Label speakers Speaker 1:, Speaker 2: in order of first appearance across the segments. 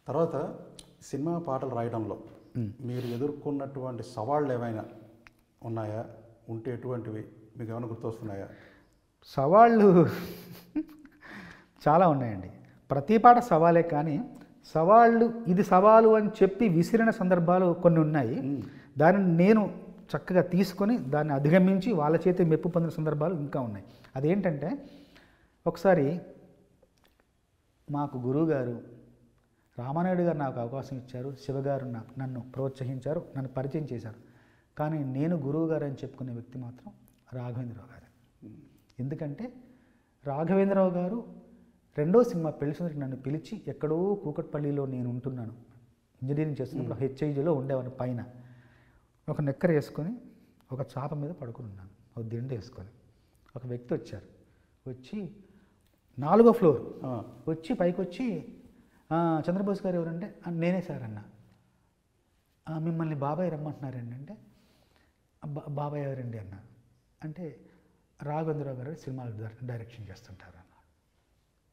Speaker 1: తర్వాత సినిమా పాటలు రాయడంలో మీరు ఎదుర్కొన్నటువంటి సవాళ్ళు ఏమైనా ఉన్నాయా? ఉంటే ఎటువంటివి మీకు ఏమైనా గుర్తొస్తున్నాయా?
Speaker 2: సవాళ్ళు చాలా ఉన్నాయండి. ప్రతి పాట సవాలే, కానీ సవాళ్ళు ఇది సవాలు అని చెప్పి విసిరిన సందర్భాలు కొన్ని ఉన్నాయి. దానిని నేను చక్కగా తీసుకొని దాన్ని అధిగమించి వాళ్ళ చేతి మెప్పు పొందిన సందర్భాలు ఇంకా ఉన్నాయి. అదేంటంటే, ఒకసారి మాకు గురువుగారు రామానాయుడు గారు నాకు అవకాశం ఇచ్చారు, శివగారు నన్ను ప్రోత్సహించారు, నన్ను పరిచయం చేశారు. కానీ నేను గురువు గారు అని చెప్పుకునే వ్యక్తి మాత్రం రాఘవేంద్రరావు గారు. ఎందుకంటే రాఘవేంద్రరావు గారు రెండో సినిమా పెళ్లి సుందరికి నన్ను పిలిచి, ఎక్కడో కూకట్పల్లిలో నేను ఉంటున్నాను, ఇంజనీరింగ్ చేస్తున్నప్పుడు హెచ్ఐజిలో ఉండేవాడిని. పైన ఒక నెక్కర వేసుకొని ఒక చాప మీద పడుకుని ఉన్నాను, ఒక దిండు వేసుకొని. ఒక వ్యక్తి వచ్చారు, వచ్చి 4వ ఫ్లోర్ వచ్చి పైకి వచ్చి, చంద్రబోస్ గారు ఎవరంటే, నేనే సార్ అన్న. మిమ్మల్ని బాబాయ్ రమ్మంటున్నారండి అంటే, బాబాయ్ ఎవరండి అన్న అంటే, రాఘవేంద్రరావు గారు సినిమాలు డైరెక్షన్ చేస్తుంటారు అన్న.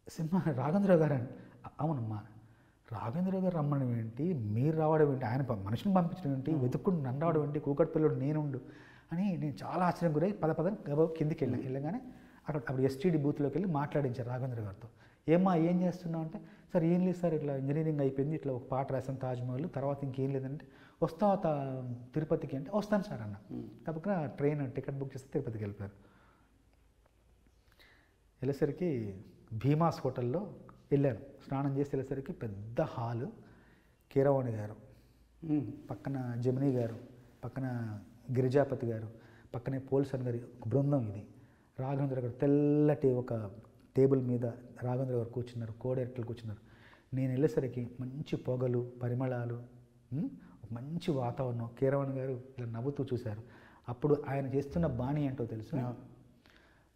Speaker 2: సినిమా రాఘవేంద్రరావు గారు అని, అవునమ్మా. రాఘవేంద్రరావు గారు రమ్మడం ఏంటి, మీరు రావడం ఏంటి, ఆయన మనిషిని పంపించడం ఏంటి, వెతుక్కుంటూ నన్ను రావడం ఏంటి, కూకట్పల్లిలో నేనుండు అని నేను చాలా ఆశ్చర్యం గురై పదం కిందికి వెళ్ళగానే అప్పుడు ఎస్టీడీ బూత్లోకి వెళ్ళి మాట్లాడించారు రాఘవేంద్ర గారితో. ఏమ్మా ఏం చేస్తున్నావు అంటే, సార్ ఏం లేదు సార్, ఇట్లా ఇంజనీరింగ్ అయిపోయింది, ఇట్లా ఒక పాట రాసాను తాజ్మహల్, తర్వాత ఇంకేం లేదంటే, వస్తావా తిరుపతికి అంటే, వస్తాను సార్ అన్న. తప్పకుండా ట్రైన్ టికెట్ బుక్ చేస్తే తిరుపతికి వెళ్ళిపోయారు. వెళ్ళేసరికి భీమాస్ హోటల్లో వెళ్ళాను. స్నానం చేసి వెళ్ళేసరికి పెద్ద హాలు, కీరవాణి గారు, పక్కన జమినీ గారు, పక్కన గిరిజాపతి గారు, పక్కనే పోల్సన్ గారి ఒక బృందం. ఇది రాఘవేంద్ర గారు తెల్లటి ఒక టేబుల్ మీద రాఘవేంద్ర గారు కూర్చున్నారు, కోడైరెక్టర్లు కూర్చున్నారు. నేను వెళ్ళేసరికి మంచి పొగలు, పరిమళాలు, మంచి వాతావరణం. కీరవాణి గారు ఇలా నవ్వుతూ చూశారు. అప్పుడు ఆయన చేస్తున్న బాణి ఏంటో తెలుసు,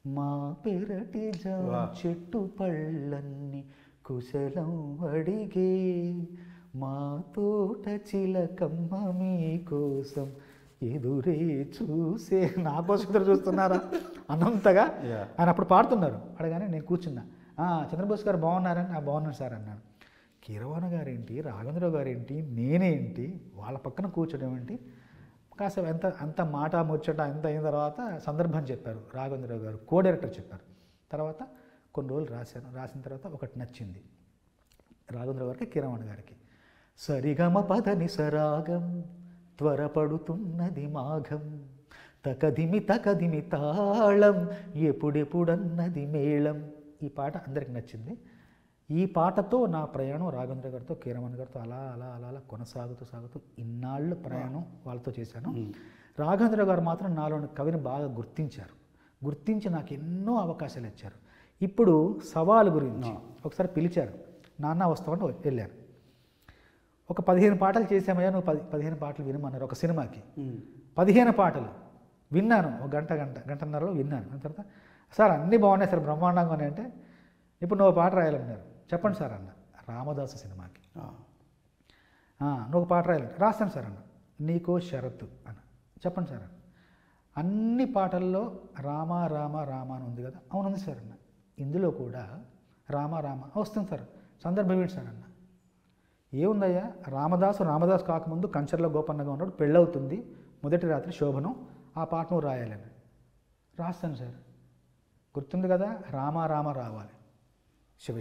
Speaker 2: మా పెరటి చెట్టు పళ్ళన్ని కుశలం అడిగే, మా తోట చిలకమ్మ మీకోసం ఎదురే చూసే. నా కోసం ఎదురు చూస్తున్నారా అన్నంతగా ఆయన అప్పుడు పాడుతున్నారు. అడగానే నేను కూర్చున్నా. చంద్రబోస్ గారు బాగున్నారని, బాగున్నాను సార్ అన్నాను. కీరవాణి గారేంటి, రాఘవేంద్రరావు గారేంటి, నేనేంటి, వాళ్ళ పక్కన కూర్చోడం ఏంటి. కాసేపు అంత మాట ముచ్చట ఎంత అయిన తర్వాత సందర్భం చెప్పారు రాఘవేంద్రరావు గారు, కో డైరెక్టర్ చెప్పారు. తర్వాత కొన్ని రోజులు రాసిన తర్వాత ఒకటి నచ్చింది రాఘవేంద్రరావు గారికి, కీరవాణి గారికి. సరిగమ పదని సరాగం త్వరపడుతున్నది మాఘం, తకదిమి తాళం ఎప్పుడెప్పుడన్నది మేళం. ఈ పాట అందరికి నచ్చింది. ఈ పాటతో నా ప్రయాణం రాఘవేంద్ర గారితో, కీరవాణి గారితో అలా అలా అలా అలా సాగుతూ ఇన్నాళ్ళు ప్రయాణం వాళ్ళతో చేశాను. రాఘవేంద్ర గారు మాత్రం నాలోని కవిని బాగా గుర్తించి నాకు ఎన్నో అవకాశాలు ఇచ్చారు. ఇప్పుడు సవాలు గురించి ఒకసారి పిలిచారు, నాన్న వస్తామంటే వెళ్ళాను. ఒక 15 పాటలు చేసామయ్యా, నువ్వు 15 పాటలు వినమన్నారు ఒక సినిమాకి. 15 పాటలు విన్నాను, ఒక గంటన్నరలో విన్నాను. దాని తర్వాత సార్ అన్నీ బాగున్నాయి సార్, బ్రహ్మాండంగా ఉన్నాయి అంటే, ఇప్పుడు నువ్వు పాట రాయాలన్నారు. చెప్పండి సార్ అన్న. రామదాసు సినిమాకి. నువ్వు పాట రాయాలి. రాస్తాను సార్ అన్న. నీకో షరతు అన్న. చెప్పండి సార్ అన్న. అన్ని పాటల్లో రామ రామ రామ అని ఉంది కదా. అవునుంది సార్ అన్న. ఇందులో కూడా రామ రామ వస్తుంది సార్, సందర్భం ఏంటి సార్ అన్న. ఏముందయ్యా, రామదాసు కాకముందు కంచర్ల గోపన్నగా ఉన్నాడు, పెళ్ళవుతుంది, మొదటి రాత్రి శోభనం, ఆ పాట నువ్వు రాయాలని. రాస్తాను సార్. గుర్తుంది కదా, రామ రామ రావాలి, శివ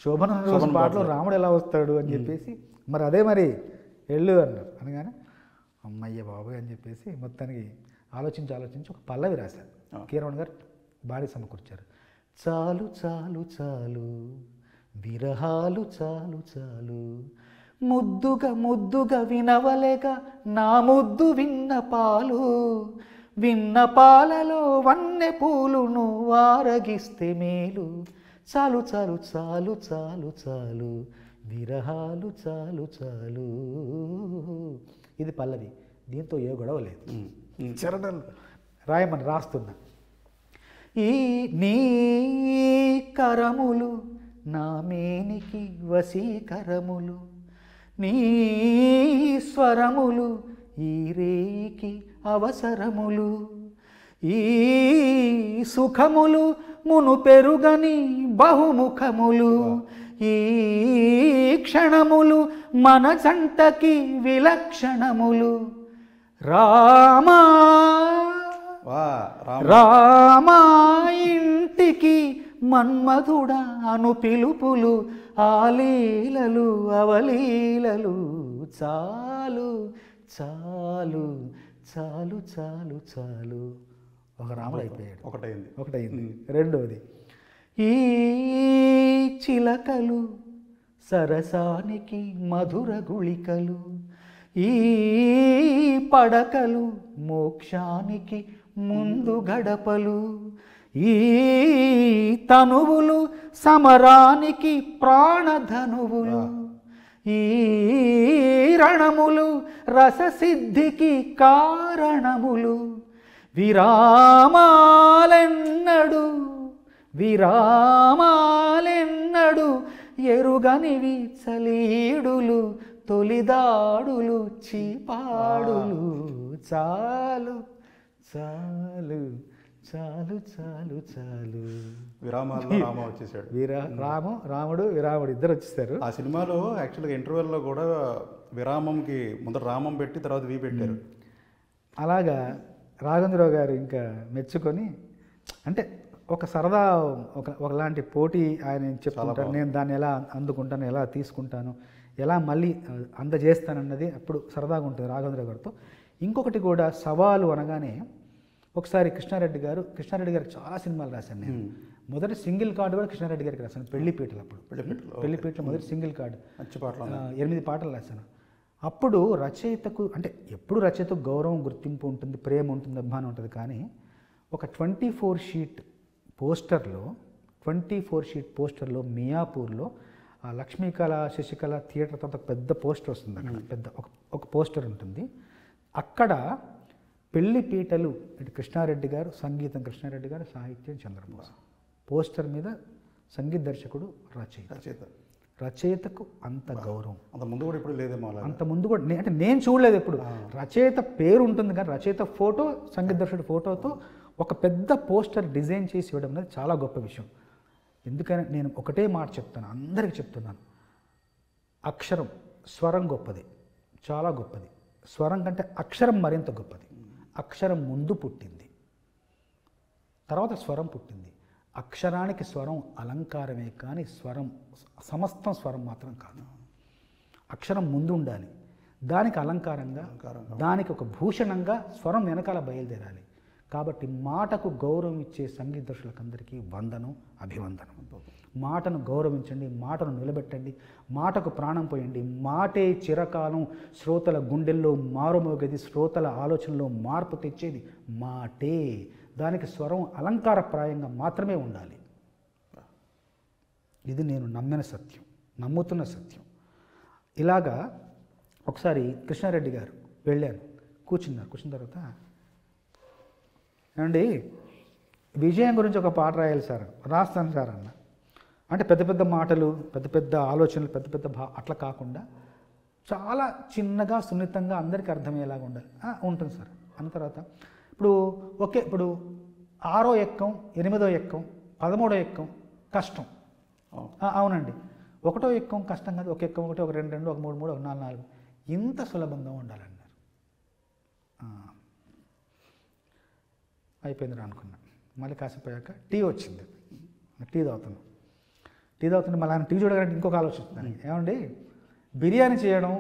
Speaker 2: శోభనం రోజు పాటలో రాముడు ఎలా వస్తాడు అని చెప్పేసి, మరి అదే మరి వెళ్ళు అన్నారు. అనగానే అమ్మయ్య బాబోయ్ అని చెప్పేసి మొత్తానికి ఆలోచించి ఒక పల్లవి రాశారు. కీరవాణి గారు బాడీ సమకూర్చారు. చాలు చాలు చాలు విరహాలు చాలు చాలు, ముద్దుగా వినవలేక నా ముద్దు విన్న పాలలో వన్నె పూలు నువ్వు ఆరగిస్తే మేలు, చాలు చాలు చాలు చాలు చాలు విరహాలు చాలు చాలు. ఇది పల్లవి. దీంతో ఏ గొడవ లేదు. చరణాలు రాయమని రాస్తున్నా. ఈ నీ కరములు నా మేనికి వశీకరములు, నీ స్వరములు ఈ రేయికి అవసరములు, ఈ సుఖములు మును పెరుగని బహుముఖములు, ఈ క్షణములు మన జంటకి విలక్షణములు. రామా రామా ఇంటికి మన్మధుడా అను పిలుపులు, ఆలీలలు అవలీలలు చాలు చాలు చాలు చాలు చాలు. ఒక రాముడు అయిపోయాడు. ఒకటైంది. రెండవది, ఈ చిలకలు సరసానికి మధుర గుళికలు, ఈ పడకలు మోక్షానికి ముందు గడపలు, ఈ తనువులు సమరానికి ప్రాణధనువులు, ఈ రణములు రససిద్ధికి కారణములు. విరామాలెన్నడు విరామాలెన్నడు ఎరుగనివి చలీడులు, తొలిదాడులు చీపాడులు. చాలు చాలు చాలు చాలు చాలు.
Speaker 1: విరామాల్లో రామ వచ్చేసాడు.
Speaker 2: రాముడు విరాముడు ఇద్దరు వచ్చేసారు.
Speaker 1: ఆ సినిమాలో యాక్చువల్గా ఇంటర్వెల్లో కూడా విరామంకి ముందర రామం పెట్టి తర్వాత వి పెట్టారు.
Speaker 2: అలాగా రాఘవేంద్రరావు గారు ఇంకా మెచ్చుకొని, అంటే ఒక సరదా ఒకలాంటి పోటీ ఆయన చెప్తుంటారు. నేను దాన్ని ఎలా అందుకుంటాను, ఎలా తీసుకుంటాను, ఎలా మళ్ళీ అందజేస్తానన్నది అప్పుడు సరదాగా ఉంటుంది రాఘవేంద్రరావు గారితో. ఇంకొకటి కూడా సవాలు అనగానే, ఒకసారి కృష్ణారెడ్డి గారికి చాలా సినిమాలు రాశాను నేను. మొదటి సింగిల్ కార్డు కూడా కృష్ణారెడ్డి గారికి రాశాను, పెళ్లిపీటలు. అప్పుడు పెళ్లిపీటలో మొదటి సింగిల్ కార్డు 8 పాటలు రాశాను. అప్పుడు రచయితకు, అంటే ఎప్పుడు రచయితకు గౌరవం, గుర్తింపు ఉంటుంది, ప్రేమ ఉంటుంది, అభిమానం ఉంటుంది. కానీ ఒక 24 షీట్ పోస్టర్లో మియాపూర్లో లక్ష్మీకళ శశికళ థియేటర్ తర్వాత పెద్ద పోస్టర్ వస్తుంది. అక్కడ పెద్ద ఒక పోస్టర్ ఉంటుంది. అక్కడ పెళ్లిపీటలు ఇటు కృష్ణారెడ్డి గారు, సంగీతం కృష్ణారెడ్డి గారు, సాహిత్యం చంద్రబోస్. పోస్టర్ మీద సంగీత దర్శకుడు రచయితకు అంత గౌరవం.
Speaker 1: అంత ముందు కూడా ఇప్పుడు లేదేమో.
Speaker 2: అంత ముందు కూడా అంటే నేను చూడలేదు ఎప్పుడు. రచయిత పేరు ఉంటుంది కానీ రచయిత ఫోటో, సంగీత దర్శకుడు ఫోటోతో ఒక పెద్ద పోస్టర్ డిజైన్ చేసి ఇవ్వడం అనేది చాలా గొప్ప విషయం. ఎందుకని నేను ఒకటే మాట చెప్తాను, అందరికీ చెప్తున్నాను. అక్షరం, స్వరం గొప్పది, చాలా గొప్పది. స్వరం కంటే అక్షరం మరింత గొప్పది. అక్షరం ముందు పుట్టింది, తర్వాత స్వరం పుట్టింది. అక్షరానికి స్వరం అలంకారమే కానీ సమస్తం స్వరం మాత్రం కాదు. అక్షరం ముందు ఉండాలి, దానికి అలంకారంగా, దానికి ఒక భూషణంగా స్వరం వెనకాల బయలుదేరాలి. కాబట్టి మాటకు గౌరవం ఇచ్చే సంగీత దర్శకులందరికీ వందనం, అభివందనం. మాటను గౌరవించండి, మాటను నిలబెట్టండి, మాటకు ప్రాణం పోయండి. మాటే చిరకాలం శ్రోతల గుండెల్లో మారుమోగేది, శ్రోతల ఆలోచనలో మార్పు తెచ్చేది మాటే. దానికి స్వరం అలంకారప్రాయంగా మాత్రమే ఉండాలి. ఇది నేను నమ్మిన సత్యం, నమ్ముతున్న సత్యం. ఇలాగా ఒకసారి కృష్ణారెడ్డి గారు వెళ్ళాను, కూర్చున్న తర్వాత, ఏమండి విజయం గురించి ఒక పాట రాయాలి సార్. రాస్తాను సార్ అన్న. అంటే పెద్ద పెద్ద మాటలు, పెద్ద పెద్ద ఆలోచనలు, పెద్ద పెద్ద అట్లా కాకుండా చాలా చిన్నగా, సున్నితంగా అందరికీ అర్థమయ్యేలాగా ఉండాలి. ఉంటుంది సార్ అన్న తర్వాత, ఇప్పుడు 6వ ఎక్కం, 8వ ఎక్కం, 13వ ఎక్కం కష్టం. అవునండి. 1వ ఎక్కం కష్టం కాదు. ఒక ఎక్కం 1, ఒక 2, 2, ఒక 3, 3, ఒక 4, 4 ఇంత సులభంగా ఉండాలన్నారు. అయిపోయింది అనుకున్నా. మళ్ళీ కాసేపు అయ్యాక టీ వచ్చింది. టీ తాగుతుంది మళ్ళీ ఆయన టీ చూడగానే ఇంకొక ఆలోచిస్తున్నాను. ఏమండి, బిర్యానీ చేయడం,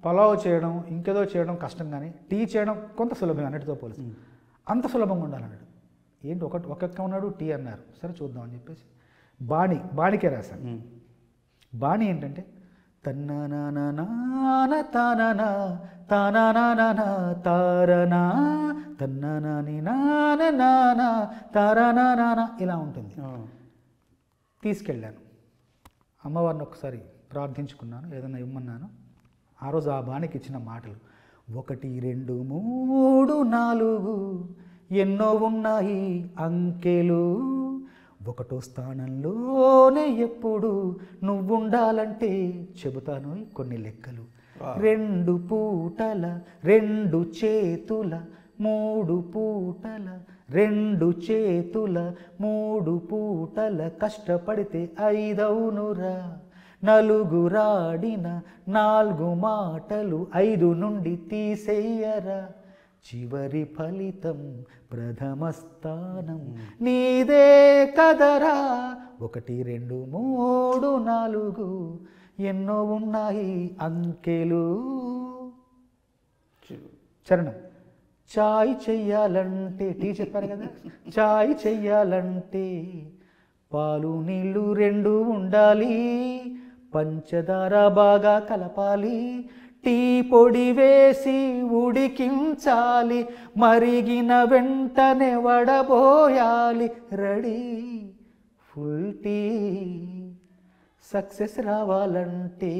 Speaker 2: పలావ్ చేయడం, ఇంకేదో చేయడం కష్టం, కానీ టీ చేయడం కొంత సులభం అన్నిటితో పోలిసి. అంత సులభంగా ఉండాలన్నాడు. ఏంటి ఒక్కొక్క ఉన్నాడు, టీ అన్నారు. సరే చూద్దాం అని చెప్పేసి బాణికే రాశాను. బాణి ఏంటంటే తన్నానా తానా తానా తారనా తన్నాని నానా తారానా ఇలా ఉంటుంది. తీసుకెళ్ళాను అమ్మవారిని, ఒకసారి ప్రార్థించుకున్నాను, ఏదైనా ఇమ్మన్నాను. ఆ రోజు ఆ బాణికి ఇచ్చిన మాటలు 1, 2, 3, 4 ఎన్నో ఉన్నాయి అంకెలు, 1వ స్థానంలోనే ఎప్పుడు నువ్వుండాలంటే చెబుతాను కొన్ని లెక్కలు. 2 పూటల 2 చేతుల 3 పూటల 2 చేతుల 3 పూటల కష్టపడితే 5 అవునురా, నలుగురాడిన 4 మాటలు 5 నుండి తీసేయరా, చివరి ఫలితం ప్రథమ స్థానం నీదే కదరా. 1 2 3 4 ఎన్నో ఉన్నాయి అంకెలు. చరణం. చాయ్ చెయ్యాలంటే, టీ చెప్పారు కదా, చాయ్ చెయ్యాలంటే పాలు నీళ్ళు 2 ఉండాలి, పంచదార బాగా కలపాలి, టీ పొడి వేసి ఉడికించాలి, మరిగిన వెంటనే వడబోయాలి, రెడీ ఫుల్ టీ. సక్సెస్ రావాలంటే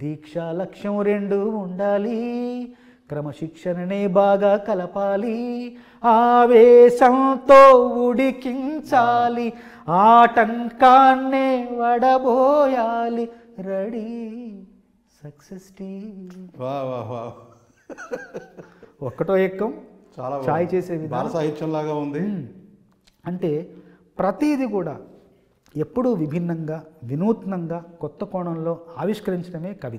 Speaker 2: దీక్ష లక్ష్యం 2 ఉండాలి, క్రమశిక్షణనే బాగా కలపాలి, ఆవేశంతో ఉడికించాలి, ఆటంకాన్నే వడబోయాలి, రెడీ సక్సెస్ టీ.
Speaker 1: వా వా వా,
Speaker 2: ఒక్కటో ఎక్కం
Speaker 1: చాలా
Speaker 2: చాయ్ చేసే
Speaker 1: బాల
Speaker 2: విధానం
Speaker 1: సాహిత్యం లాగా ఉంది.
Speaker 2: అంటే ప్రతీది కూడా ఎప్పుడూ విభిన్నంగా, వినూత్నంగా, కొత్త కోణంలో ఆవిష్కరించడమే కవి.